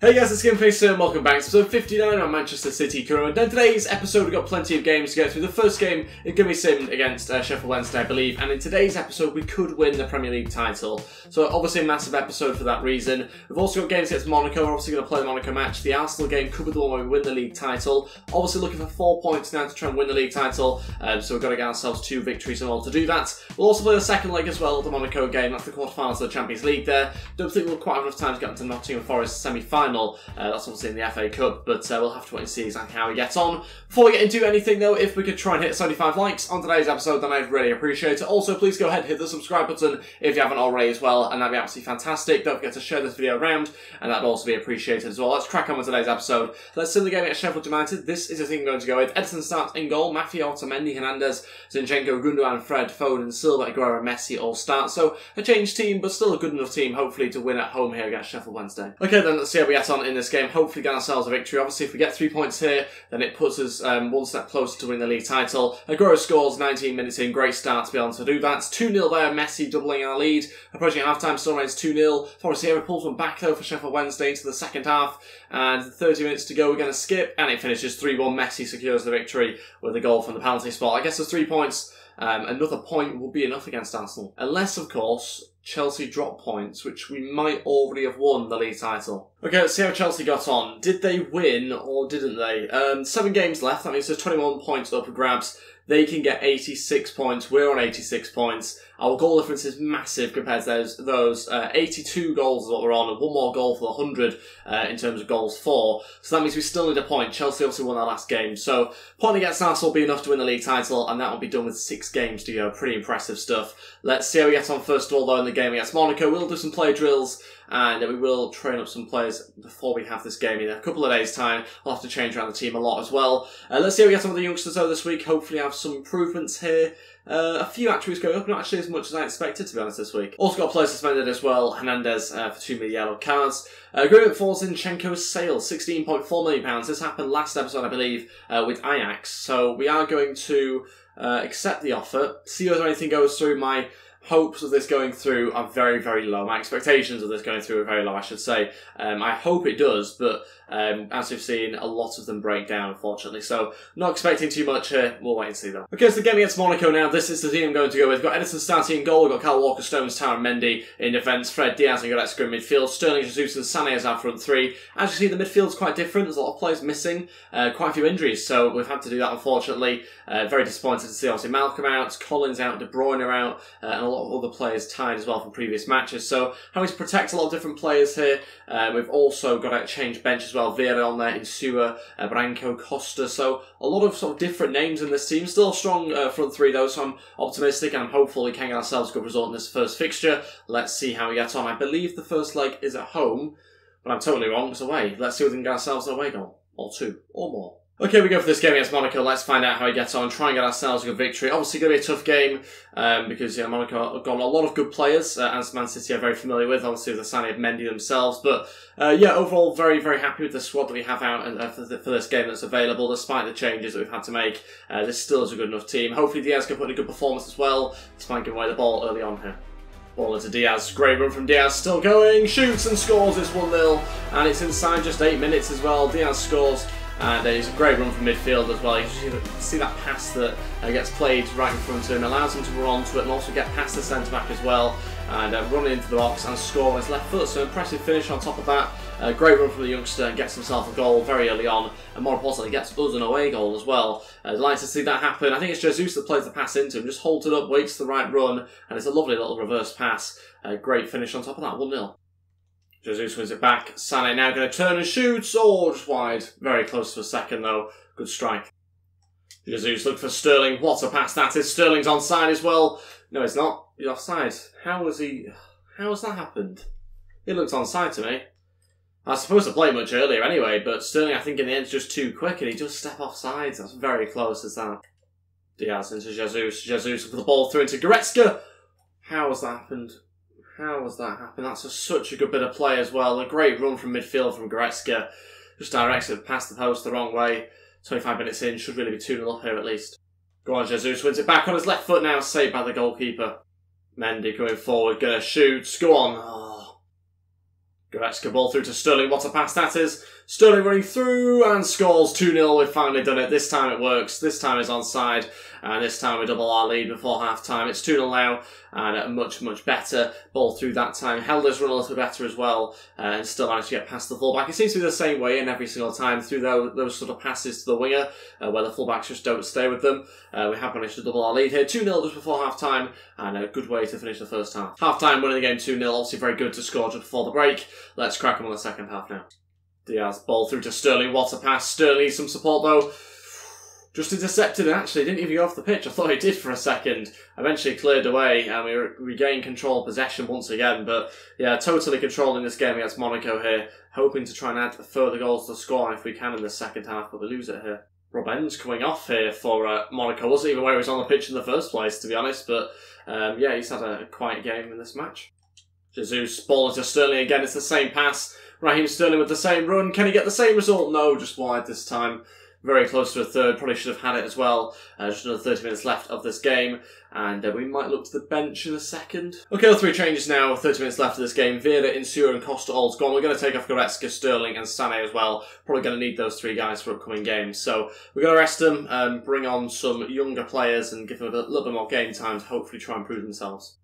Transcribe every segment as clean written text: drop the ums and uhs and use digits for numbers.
Hey guys, it's Ep59 and welcome back to episode 59 on Manchester City current. And today's episode we've got plenty of games to get through. The first game is going to be sim against Sheffield Wednesday, I believe, and in today's episode we could win the Premier League title. So obviously a massive episode for that reason. We've also got games against Monaco. We're obviously going to play the Monaco match. The Arsenal game could be the one where we win the league title. Obviously looking for 4 points now to try and win the league title, so we've got to get ourselves 2 victories in order to do that. We'll also play the second leg as well of the Monaco game. That's the quarterfinals of the Champions League there. Don't think we'll quite have enough time to get into Nottingham Forest semi-final. That's obviously in the FA Cup, but we'll have to wait and see exactly how he gets on. Before we get into anything though, if we could try and hit 75 likes on today's episode, then I'd really appreciate it. Also, please go ahead and hit the subscribe button if you haven't already as well, and that'd be absolutely fantastic. Don't forget to share this video around, and that'd also be appreciated as well. Let's crack on with today's episode. Let's see the game at Sheffield United. This is the thing I'm going to go with. Edison starts in goal. Mafia, Otamendi, Hernandez, Zinchenko, Gundogan, Fred, Foden, Silva, Aguero, Messi all start. So a changed team, but still a good enough team, hopefully, to win at home here against Sheffield Wednesday. Okay then, let's see how we get on in this game. Hopefully get ourselves a victory. Obviously, if we get 3 points here, then it puts us one step closer to winning the league title. Aguero scores 19 minutes in. Great start to be able to do that. 2-0 there. Messi doubling our lead. Approaching half-time, still remains 2-0. Forest Sierra pulls one back, though, for Sheffield Wednesday into the second half. And 30 minutes to go, we're going to skip. And it finishes 3-1. Messi secures the victory with a goal from the penalty spot. I guess there's 3 points. Another point will be enough against Arsenal. Unless, of course, Chelsea drop points, which we might already have won the league title. Okay, let's see how Chelsea got on. Did they win or didn't they? 7 games left. That means there's 21 points up for grabs. They can get 86 points. We're on 86 points. Our goal difference is massive compared to those 82 goals is what we're on, and 1 more goal for the 100 in terms of goals for. So that means we still need a point. Chelsea obviously won our last game. So point against Arsenal will be enough to win the league title, and that will be done with 6 games to go. Pretty impressive stuff. Let's see how we get on first of all, though, in the game against Monaco. We'll do some play drills, and we will train up some players before we have this game in a couple of days' time. We'll have to change around the team a lot as well. Let's see how we get on with the youngsters, though, this week. Hopefully have some improvements here. A few attributes going up, not actually as much as I expected, to be honest, this week. Also got players suspended as well. Hernandez for 2 million yellow cards. Agreement for Zinchenko's sale, £16.4 million. This happened last episode, I believe, with Ajax. So we are going to accept the offer, see whether anything goes through. My hopes of this going through are very, very low. My expectations of this going through are very low, I should say. I hope it does, but as we've seen, a lot of them break down, unfortunately. So, not expecting too much here. We'll wait and see, though. Okay, so the game against Monaco now. This is the team I'm going to go with. We've got Edison starting in goal. We've got Kyle Walker, Stones, Tower, and Mendy in defence. Fred, Diaz, and Goretzka in midfield. Sterling, Jesus, and Sané as our front 3. As you see, the midfield's quite different. There's a lot of players missing. Quite a few injuries, so we've had to do that, unfortunately. Very disappointed to see, obviously, Malcolm out, Collins out, De Bruyne out, and a lot of other players tied as well from previous matches. So, having to protect a lot of different players here. We've also got to change bench as well. Vieira on there, Insua, Branco, Costa. So a lot of sort of different names in this team. Still a strong front 3 though, so I'm optimistic and I'm hopeful we can get ourselves a good result in this first fixture. Let's see how we get on. I believe the first leg is at home, but I'm totally wrong. It's away. Let's see if we can get ourselves an away goal. Or 2. Or more. Okay, we go for this game against Monaco. Let's find out how he gets on. Try and get ourselves a good victory. Obviously, going to be a tough game because Monaco have got a lot of good players, as Man.City are very familiar with. Obviously, with the signing of Mendy themselves. But yeah, overall, very, very happy with the squad that we have out for this game that's available, despite the changes that we've had to make. This still is a good enough team. Hopefully, Diaz can put in a good performance as well, despite giving away the ball early on here. Ball into Diaz. Great run from Diaz. Still going. Shoots and scores. It's 1-0. And it's inside just 8 minutes as well. Diaz scores. And it's a great run from midfield as well. You see that pass that gets played right in front of him, allows him to run onto it and also get past the centre-back as well. And running into the box and score on his left foot. So impressive finish on top of that. Great run from the youngster and gets himself a goal very early on. And more importantly, gets us an away goal as well. Delighted to see that happen. I think it's Jesus that plays the pass into him. Just holds it up, waits for the right run. And it's a lovely little reverse pass. Great finish on top of that, 1-0. Jesus wins it back. Sané now going to turn and shoots. Oh, just wide. Very close to a second, though. Good strike. Jesus looked for Sterling. What a pass that is. Sterling's onside as well. No, it's not. He's offside. How has that happened? It looks onside to me. I was supposed to play much earlier anyway, but Sterling, I think, in the end, is just too quick, and he does step offside. That's very close as that. Diaz into Jesus. Jesus with the ball through into Goretzka. How has that happened? How has that happened? That's such a good bit of play as well. A great run from midfield from Goretzka. Just directs it past the post the wrong way. 25 minutes in, should really be 2-0 up here at least. Go on, Jesus wins it back on his left foot now, saved by the goalkeeper. Mendy going forward, gonna shoot. Go on. Oh. Goretzka ball through to Sterling. What a pass that is. Sterling running through and scores 2-0. We've finally done it. This time it works. This time it's onside. And this time we double our lead before half-time. It's 2-0 now. And a much, much better ball through that time. Held his run a little bit better as well. And still managed to get past the fullback. It seems to be the same way in every single time through those sort of passes to the winger. Where the fullbacks just don't stay with them. We have managed to double our lead here. 2-0 just before half-time. And a good way to finish the first half. Half-time winning the game 2-0. Obviously very good to score just before the break. Let's crack on the second half now. Diaz ball through to Sterling. What a pass. Sterling needs some support though. Just intercepted and actually didn't even go off the pitch. I thought he did for a second. Eventually cleared away and we regained control of possession once again. But yeah, totally controlling this game against Monaco here. Hoping to try and add further goals to the score if we can in the second half, but we lose it here. Rob Ends coming off here for Monaco. Wasn't even where he was on the pitch in the first place, to be honest. But yeah, he's had a quiet game in this match. Jesus, ball into Sterling again. It's the same pass. Raheem Sterling with the same run. Can he get the same result? No, just wide this time. Very close to a third. Probably should have had it as well. Just another 30 minutes left of this game. And we might look to the bench in a second. Okay, all three changes now. 30 minutes left of this game. Vieira, Insua and Costa all's gone. We're going to take off Goretzka, Sterling and Sané as well. Probably going to need those three guys for upcoming games. So we're going to rest them, bring on some younger players and give them a little bit more game time to hopefully try and prove themselves.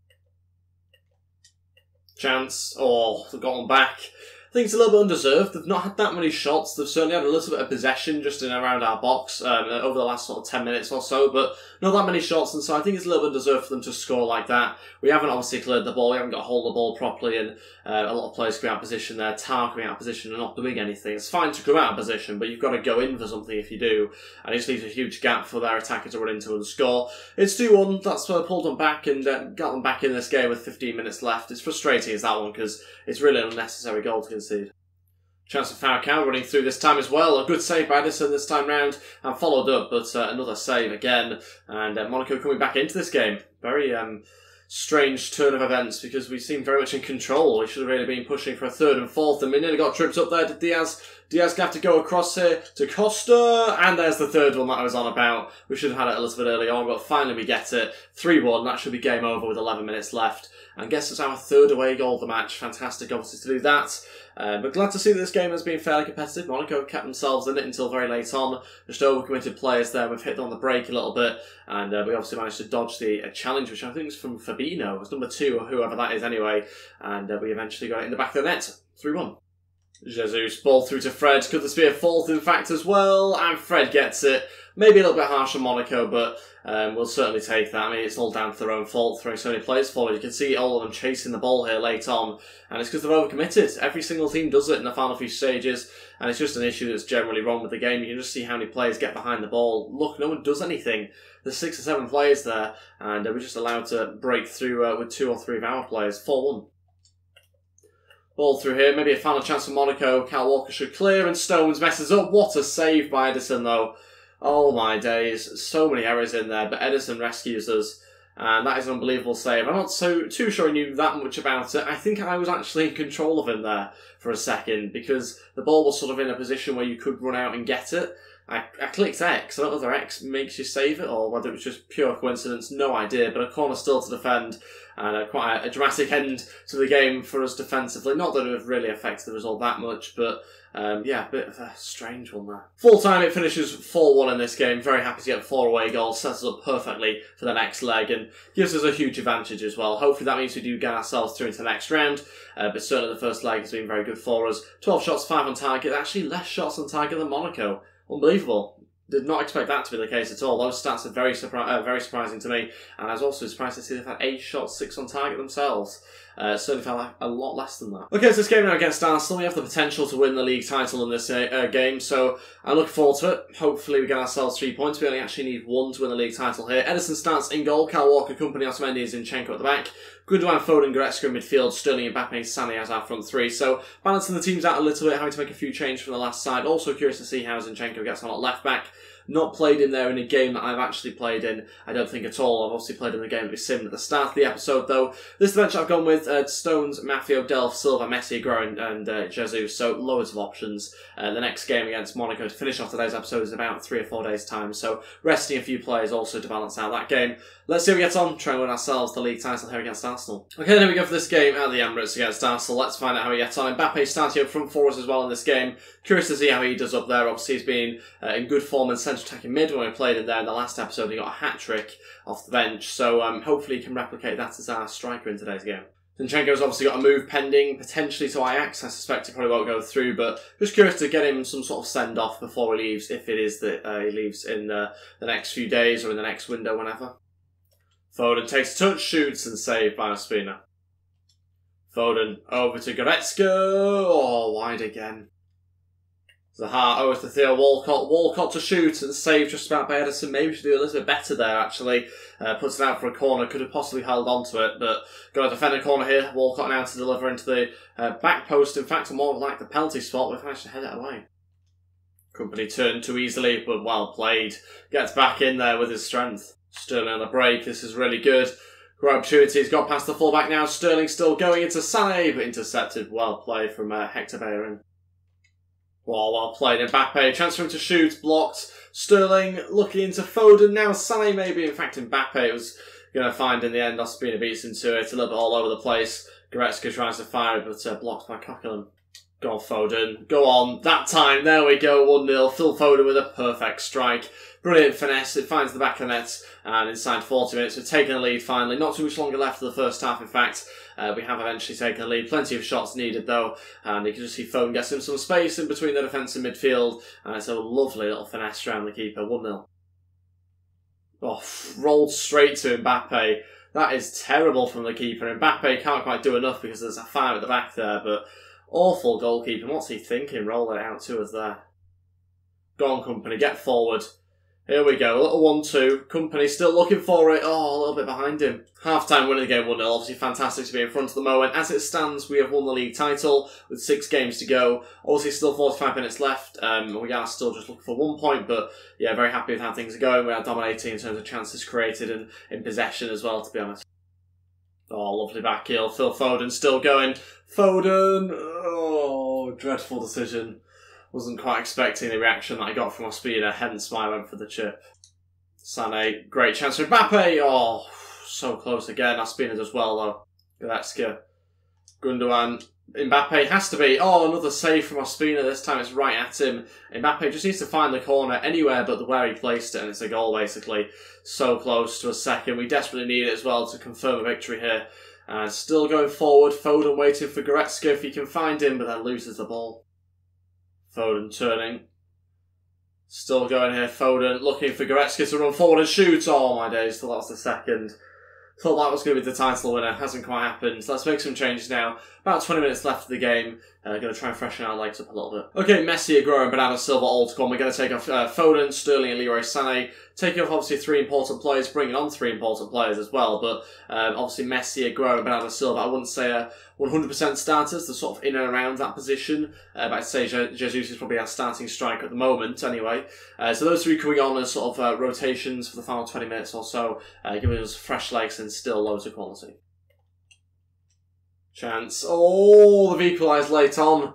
Chance. Oh, they've got one back. I think it's a little bit undeserved. They've not had that many shots. They've certainly had a little bit of possession just in and around our box over the last sort of 10 minutes or so, but not that many shots, and so I think it's a little bit undeserved for them to score like that. We haven't obviously cleared the ball. We haven't got hold of the ball properly, and a lot of players coming out of position there. Tar coming out of position and not doing anything. It's fine to come out of position, but you've got to go in for something if you do, and it just leaves a huge gap for their attacker to run into and score. It's 2-1. That's why I pulled them back and got them back in this game with 15 minutes left. It's frustrating as that one because it's really an unnecessary goal to concede. Chance of Falcao running through this time as well. A good save by Edison this time round and followed up, but another save again. And Monaco coming back into this game. Very strange turn of events because we seem very much in control. We should have really been pushing for a third and fourth, and we nearly got tripped up there to Diaz. Diaz going to have to go across here to Costa, and there's the third one that I was on about. We should have had it a little bit early on, but finally we get it. 3-1, that should be game over with 11 minutes left. And guess it's our third away goal of the match. Fantastic, obviously, to do that. But glad to see that this game has been fairly competitive. Monaco have kept themselves in it until very late on. Just overcommitted players there. We've hit on the break a little bit. And we obviously managed to dodge the challenge, which I think is from Fabinho. It's number 2 or whoever that is anyway. And we eventually got it in the back of the net. 3-1. Jesus, ball through to Fred. Could this be a fourth, in fact, as well? And Fred gets it. Maybe a little bit harsh on Monaco, but we'll certainly take that. I mean, it's all down to their own fault, throwing so many players forward. You can see all of them chasing the ball here late on, and it's because they've overcommitted. Every single team does it in the final few stages, and it's just an issue that's generally wrong with the game. You can just see how many players get behind the ball. Look, no one does anything. There's 6 or 7 players there, and we're just allowed to break through with 2 or 3 of our players. 4-1. Ball through here, maybe a final chance for Monaco. Cal Walker should clear, and Stones messes up. What a save by Edison, though. Oh my days, so many errors in there, but Edison rescues us, and that is an unbelievable save. I'm not too sure I knew that much about it. I think I was actually in control of him there for a second, because the ball was sort of in a position where you could run out and get it. I clicked X. I don't know whether X makes you save it or whether it was just pure coincidence. No idea, but a corner still to defend and quite a dramatic end to the game for us defensively. Not that it would really affect the result that much, but yeah, a bit of a strange one there. Full time it finishes 4-1 in this game. Very happy to get 4 away goals. Sets us up perfectly for the next leg and gives us a huge advantage as well. Hopefully that means we do get ourselves through into the next round, but certainly the first leg has been very good for us. 12 shots, 5 on target. Actually less shots on target than Monaco. Unbelievable. Did not expect that to be the case at all. Those stats are very surprising to me, and I was also surprised to see they've had 8 shots, 6 on target themselves. Certainly felt like a lot less than that. Okay, so this game now against Arsenal, we have the potential to win the league title in this game, so I'm looking forward to it. Hopefully we get ourselves 3 points. We only actually need 1 to win the league title here. Edison starts in goal, Cal Walker, Company, Otamendi, Zinchenko at the back. Gundogan, Foden, Goretzka in midfield, Sterling, Mbappe, Sané as our front 3. So balancing the teams out a little bit, having to make a few changes from the last side. Also curious to see how Zinchenko gets on at left back. Not played him there in a game that I've actually played in, I don't think at all. I've obviously played in the game that we simmed at the start of the episode, though. This is the bench I've gone with Stones, Maffeo, Delph, Silva, Messi, Aguero, and Jesus, so loads of options. The next game against Monaco to finish off today's episode is about 3 or 4 days' time, so resting a few players also to balance out that game. Let's see how we get on, try and win ourselves the league title here against Arsenal. Okay, there we go for this game at the Emirates against Arsenal. Let's find out how we get on. Mbappe starting up front for us as well in this game. Curious to see how he does up there. Obviously, he's been in good form in central attacking mid when we played him there in the last episode. He got a hat-trick off the bench, so hopefully he can replicate that as our striker in today's game. Zinchenko's obviously got a move pending, potentially to Ajax. I suspect he probably won't go through, but just curious to get him some sort of send-off before he leaves, if it is that he leaves in the next few days or in the next window, whenever. Foden takes a touch, shoots, and saved by Ospina. Foden over to Goretzka. Oh, wide again. Zaha over to Theo Walcott. Walcott to shoot and save just about by Ederson. Maybe should do a little bit better there, actually. Puts it out for a corner. Could have possibly held on to it, but got a defender corner here. Walcott now to deliver into the back post. In fact, more like the penalty spot. We've managed to head it away. Company turned too easily, but well played. Gets back in there with his strength. Sterling on the break. This is really good. Great opportunity. He's got past the fullback now. Sterling still going into Sané, but intercepted. Well played from Hector Bellerin. Well played. Mbappe, chance for him to shoot, blocked. Sterling looking into Foden now. Sané maybe. In fact, Mbappe was going to find in the end. Ospina beats into it. A little bit all over the place. Goretzka tries to fire it, but blocked by Coquelin. Go on, Foden. Go on. That time. There we go. 1-0. Phil Foden with a perfect strike. Brilliant finesse. It finds the back of the net. And inside 40 minutes, we've taken the lead finally. Not too much longer left of the first half, in fact. We have eventually taken the lead. Plenty of shots needed, though. And you can just see Foden gets him some space in between the defence and midfield. And it's a lovely little finesse around the keeper. 1-0. Oh, rolled straight to Mbappe. That is terrible from the keeper. Mbappe can't quite do enough because there's a fire at the back there, but awful goalkeeping. What's he thinking? Roll it out to us there. Go on, Company. Get forward. Here we go. A little 1-2. Company still looking for it. Oh, a little bit behind him. Half-time winning the game 1-0. Obviously fantastic to be in front at the moment. As it stands, we have won the league title with 6 games to go. Obviously still 45 minutes left. We are still just looking for 1 point, but yeah, very happy with how things are going. We are dominating in terms of chances created and in possession as well, to be honest. Oh, lovely back heel. Phil Foden still going. Foden! Oh, dreadful decision. Wasn't quite expecting the reaction that I got from Ospina, hence why I went for the chip. Sané, great chance for Mbappe. Oh, so close again. Ospina does well though. Goretzka. Gundogan. Mbappe has to be. Oh, another save from Ospina. This time it's right at him. Mbappe just needs to find the corner anywhere but where he placed it, and it's a goal basically. So close to a second. We desperately need it as well to confirm a victory here. And still going forward. Foden waiting for Goretzka if he can find him, but then loses the ball. Foden turning. Still going here. Foden looking for Goretzka to run forward and shoot. Oh my days, thought that was the second. Thought that was going to be the title winner. Hasn't quite happened. So let's make some changes now. About 20 minutes left of the game. Going to try and freshen our legs up a little bit. Okay, Messi, Aguero and Bernardo Silva all to come. We're going to take off Foden, Sterling and Leroy Sané. Taking off obviously 3 important players, bringing on 3 important players as well. But obviously Messi, Aguero and Bernardo Silva, I wouldn't say 100% starters. They're sort of in and around that position. But I'd say Jesus is probably our starting striker at the moment anyway. So those 3 coming on as sort of rotations for the final 20 minutes or so, giving us fresh legs and still loads of quality. Chance. Oh, they've equalised late on.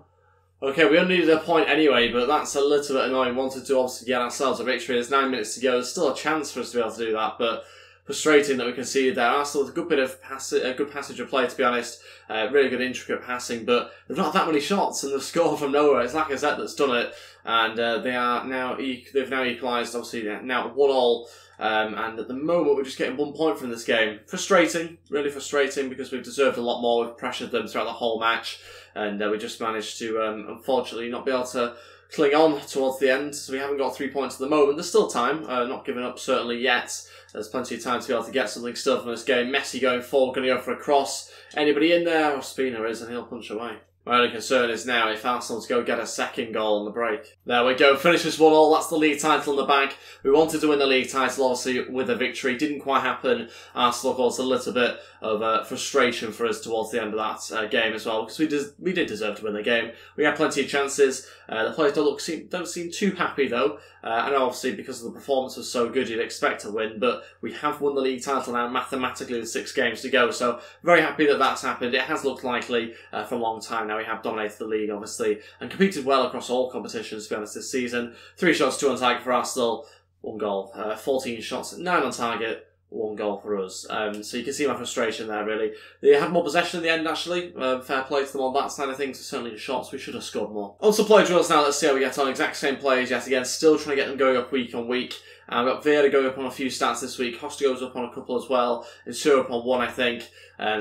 Okay, we only needed a point anyway, but that's a little bit annoying. Wanted to obviously get ourselves a victory. There's 9 minutes to go. There's still a chance for us to be able to do that, but frustrating that we conceded there. Arsenal with a good bit of good passage of play, to be honest. Really good intricate passing, but they've not had that many shots and they've scored from nowhere. It's Lacazette that's done it, and they've now equalised. Obviously now 1-1. And at the moment, we're just getting 1 point from this game. Frustrating, really frustrating, because we've deserved a lot more. We've pressured them throughout the whole match, and we just managed to, unfortunately, not be able to cling on towards the end. So we haven't got 3 points at the moment. There's still time, not giving up certainly yet. There's plenty of time to be able to get something still from this game. Messi going forward, going to go for a cross. Anybody in there? Ospina is, and he'll punch away. My only concern is now if Arsenal to go get a second goal on the break. There we go, finishes 1-1, that's the league title in the bag. We wanted to win the league title, obviously, with a victory. Didn't quite happen. Arsenal caused a little bit of frustration for us towards the end of that game as well, because we did deserve to win the game. We had plenty of chances. The players don't seem too happy though. I know obviously because the performance was so good you'd expect to win, but we have won the league title now mathematically with 6 games to go, so very happy that that's happened. It has looked likely for a long time now. We have dominated the league obviously and competed well across all competitions to be honest this season. 3 shots, 2 on target for Arsenal, 1 goal. 14 shots, 9 on target, 1 goal for us. So you can see my frustration there, really. They had more possession in the end, actually. Fair play to them on that side of things. Certainly in shots, we should have scored more. On to play drills now. Let's see how we get on. Exact same players yet again. Still trying to get them going up week on week. We've got Vieira going up on a few stats this week. Costa goes up on a couple as well. And Sura up on 1, I think.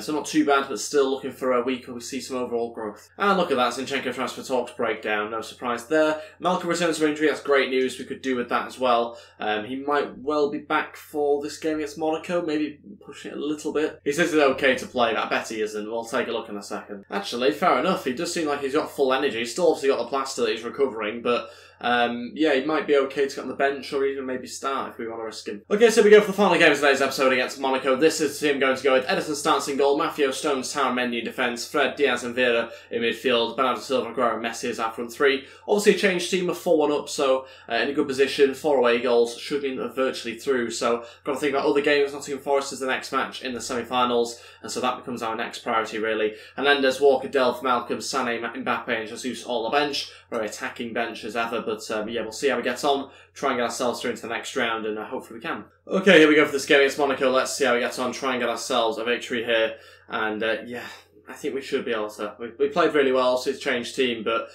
So not too bad, but still looking for a week where we see some overall growth. And look at that, Zinchenko transfer talks breakdown. No surprise there. Malcolm returns from injury. That's great news. We could do with that as well. He might well be back for this game against Monaco. Maybe pushing it a little bit. He says it's okay to play. I bet he isn't. We'll take a look in a second. Actually, fair enough. He does seem like he's got full energy. He's still obviously got the plaster that he's recovering, but yeah, he might be okay to get on the bench or even maybe start if we want to risk him. Okay, so we go for the final game of today's episode against Monaco. This is him going to go with Edison starts in goal, Maffeo, Stones, Tower, Mendy in defence, Fred, Diaz and Vieira in midfield, Bernardo Silva, Aguero and Messi as our front 3. Obviously a changed team of 4-1 up, so in a good position. 4 away goals, should be virtually through, so got to think about other games. Nottingham Forest is the next match in the semi-finals, and so that becomes our next priority really. Hernandez, Walker, Delph, Malcolm, Sané, Mbappe and Jesus all on the bench. Very attacking bench as ever, but yeah, we'll see how we get on, try and get ourselves through into the next round, and hopefully we can. Okay, here we go for this game against Monaco. Let's see how we get on, try and get ourselves a victory here, and yeah, I think we should be able to. We played really well, so it's changed team, but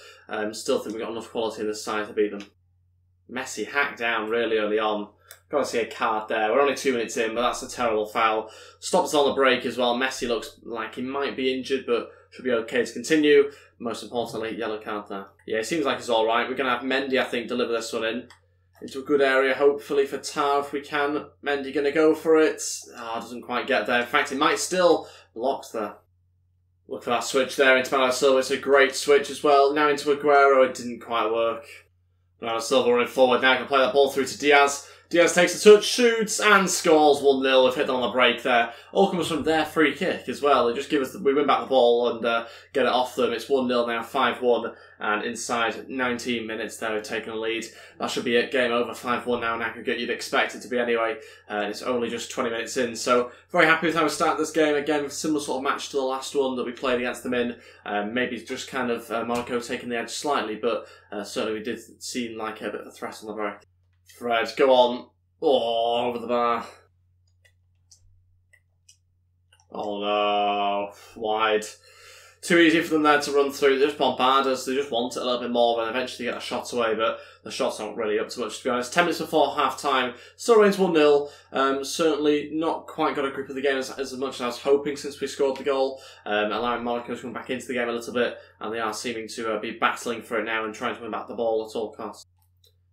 still think we've got enough quality in this side to beat them. Messi hacked down really early on. Got to see a card there. We're only 2 minutes in, but that's a terrible foul. Stops on the break as well. Messi looks like he might be injured, but should be okay to continue. Most importantly, yellow card there. Yeah, it seems like it's alright. We're going to have Mendy, I think, deliver this one in. Into a good area, hopefully, for Tar if we can. Mendy going to go for it. Doesn't quite get there. In fact, it might still. Blocked there. Look for that switch there into Bernardo Silva. It's a great switch as well. Now into Aguero. It didn't quite work. Bernardo Silva running forward now. Can play that ball through to Diaz. Diaz takes a touch, shoots, and scores 1-0. We've hit them on the break there. All comes from their free kick as well. They just give us, we win back the ball and get it off them. It's 1-0 now, 5-1, and inside 19 minutes there, we've taken a lead. That should be it. Game over, 5-1 now in aggregate. You'd expect it to be anyway. It's only just 20 minutes in, so very happy with how we start this game. Again, similar sort of match to the last one that we played against them in. Maybe just kind of Monaco taking the edge slightly, but certainly we did seem like a bit of a threat on the break. Fred, go on. Oh, over the bar. Oh no. Wide. Too easy for them there to run through. They just bombard us. They just want it a little bit more and eventually get the shots away, but the shots aren't really up to much, to be honest. 10 minutes before half-time. Still remains 1-0. Certainly not quite got a grip of the game as much as I was hoping since we scored the goal. Allowing Monaco to come back into the game a little bit, and they are seeming to be battling for it now and trying to win back the ball at all costs.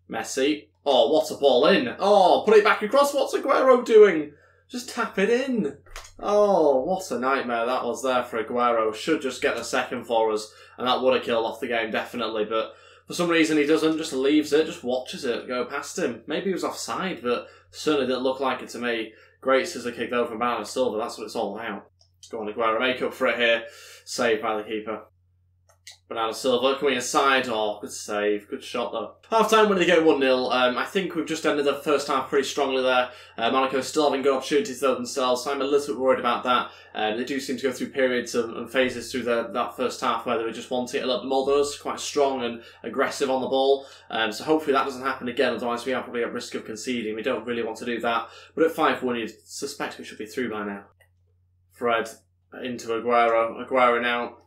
Messi. Oh, what a ball in. Oh, put it back across. What's Aguero doing? Just tap it in. Oh, what a nightmare that was there for Aguero. Should just get the second for us, and that would have killed off the game, definitely. But for some reason he doesn't, just leaves it, just watches it go past him. Maybe he was offside, but certainly didn't look like it to me. Great scissor kick though from Bernardo Silva. That's what it's all about. Go on, Aguero. Make up for it here. Saved by the keeper. Bernardo Silva coming inside. Oh, good save. Good shot, though. Half-time when they get 1-0. I think we've just ended the first half pretty strongly there. Monaco still having good opportunities, though, themselves, so I'm a little bit worried about that. They do seem to go through periods and phases through that first half where they were just wanting it a little bit more than us, quite strong and aggressive on the ball. So hopefully that doesn't happen again, otherwise we are probably at risk of conceding. We don't really want to do that. But at 5-1, you'd suspect we should be through by now. Fred into Aguero. Aguero now.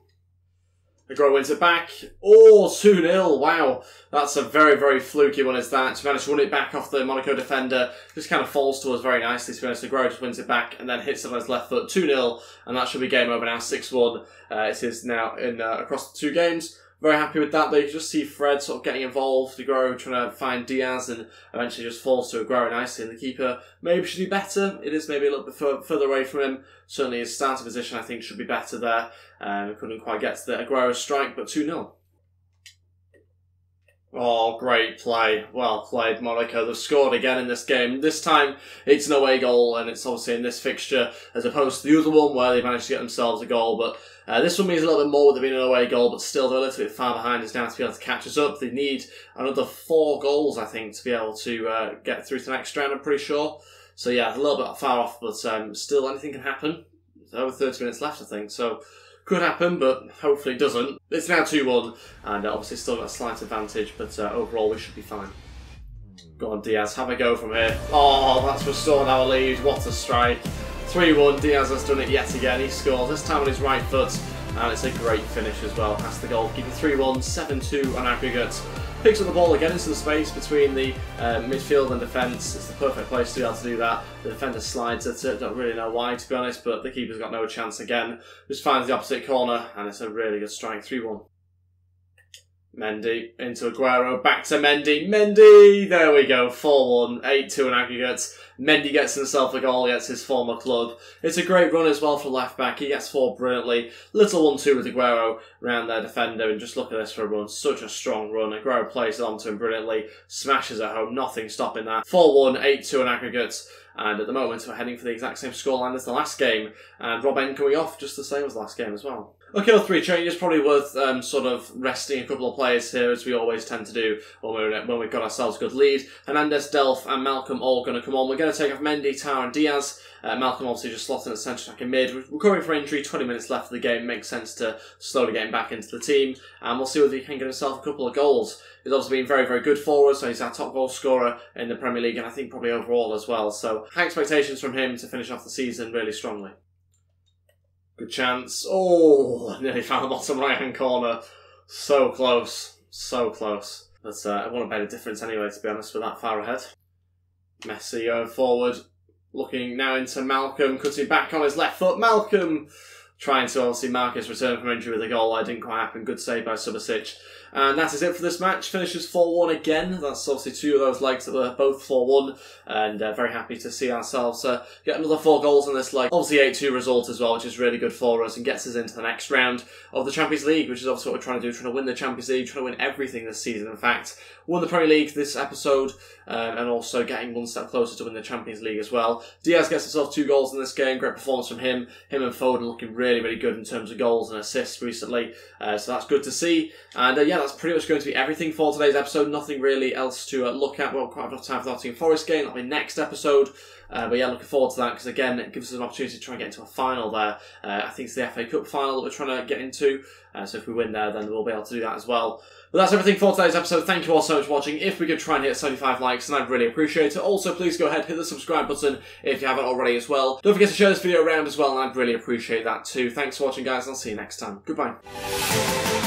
Aguero wins it back. Oh, 2-0. Wow. That's a very, very fluky one, is that. To manage to run it back off the Monaco defender. Just kind of falls to us very nicely, to be honest. Aguero just wins it back and then hits it on his left foot. 2-0. And that should be game over now. 6-1. It is now in across the 2 games. Very happy with that. They just see Fred sort of getting involved. Aguero trying to find Diaz and eventually just falls to Aguero nicely. And the keeper maybe should do better. It is maybe a little bit further away from him. Certainly his starting position I think should be better there. Couldn't quite get to the Aguero strike, but 2-0. Oh, great play. Well played, Monaco. They've scored again in this game. This time, it's an away goal, and it's obviously in this fixture, as opposed to the other one where they managed to get themselves a goal. But this one means a little bit more with it being an away goal, but still they're a little bit far behind us now to be able to catch us up. They need another 4 goals, I think, to be able to get through to the next round, I'm pretty sure. So yeah, a little bit far off, but still anything can happen. There's over 30 minutes left, I think, so could happen, but hopefully it doesn't. It's now 2-1, and obviously still got a slight advantage, but overall we should be fine. Go on, Diaz, have a go from here. Oh, that's restored our lead. What a strike. 3-1, Diaz has done it yet again. He scores, this time on his right foot, and it's a great finish as well. Past the goalkeeper, 3-1, 7-2 on aggregate. Picks up the ball again into the space between the midfield and defence. It's the perfect place to be able to do that. The defender slides at it, don't really know why, to be honest, but the keeper's got no chance again. Just finds the opposite corner, and it's a really good strike, 3-1. Mendy into Aguero, back to Mendy. Mendy! There we go, 4-1, 8-2 in aggregate. Mendy gets himself a goal against his former club. It's a great run as well for left back. He gets 4 brilliantly. Little 1-2 with Aguero around their defender, and just look at this for a run. Such a strong run. Aguero plays it onto him brilliantly, smashes it home, nothing stopping that. 4-1, 8-2 in aggregate. And at the moment, we're heading for the exact same scoreline as the last game. And Robben coming off just the same as the last game as well. Okay, 3 changes. Probably worth sort of resting a couple of players here, as we always tend to do when we've got ourselves a good lead. Hernandez, Delph and Malcolm all going to come on. We're going to take off Mendy, Tau and Diaz. Malcolm obviously just slotting at centre back in mid. We're recovering from injury, 20 minutes left of the game. Makes sense to slowly get him back into the team. And we'll see whether he can get himself a couple of goals. He's obviously been very, very good for us. So he's our top goal scorer in the Premier League, and I think probably overall as well. So high expectations from him to finish off the season really strongly. Good chance. Oh, nearly found the bottom right-hand corner. So close. So close. But it wouldn't have made a difference anyway, to be honest, with that far ahead. Messi going forward. Looking now into Malcolm. Cutting back on his left foot. Malcolm trying to obviously mark his return from injury with a goal. That didn't quite happen. Good save by Subasic. And that is it for this match. Finishes 4-1 again. That's obviously 2 of those legs that were both 4-1. And very happy to see ourselves get another 4 goals in this leg. Obviously 8-2 result as well, which is really good for us and gets us into the next round of the Champions League, which is obviously what we're trying to do. Trying to win the Champions League, trying to win everything this season, in fact. Won the Premier League this episode, and also getting one step closer to win the Champions League as well. Diaz gets himself 2 goals in this game. Great performance from him. Him and Foden looking really, really good in terms of goals and assists recently. So that's good to see. And yeah, that's pretty much going to be everything for today's episode. Nothing really else to look at. Well, quite enough time for the Nottingham Forest game. That'll be next episode. But yeah, looking forward to that, because again, it gives us an opportunity to try and get into a final there. I think it's the FA Cup final that we're trying to get into. So if we win there, then we'll be able to do that as well. But that's everything for today's episode. Thank you all so much for watching. If we could try and hit 75 likes, then I'd really appreciate it. Also, please go ahead, hit the subscribe button if you haven't already as well. Don't forget to share this video around as well, and I'd really appreciate that too. Thanks for watching, guys, and I'll see you next time. Goodbye.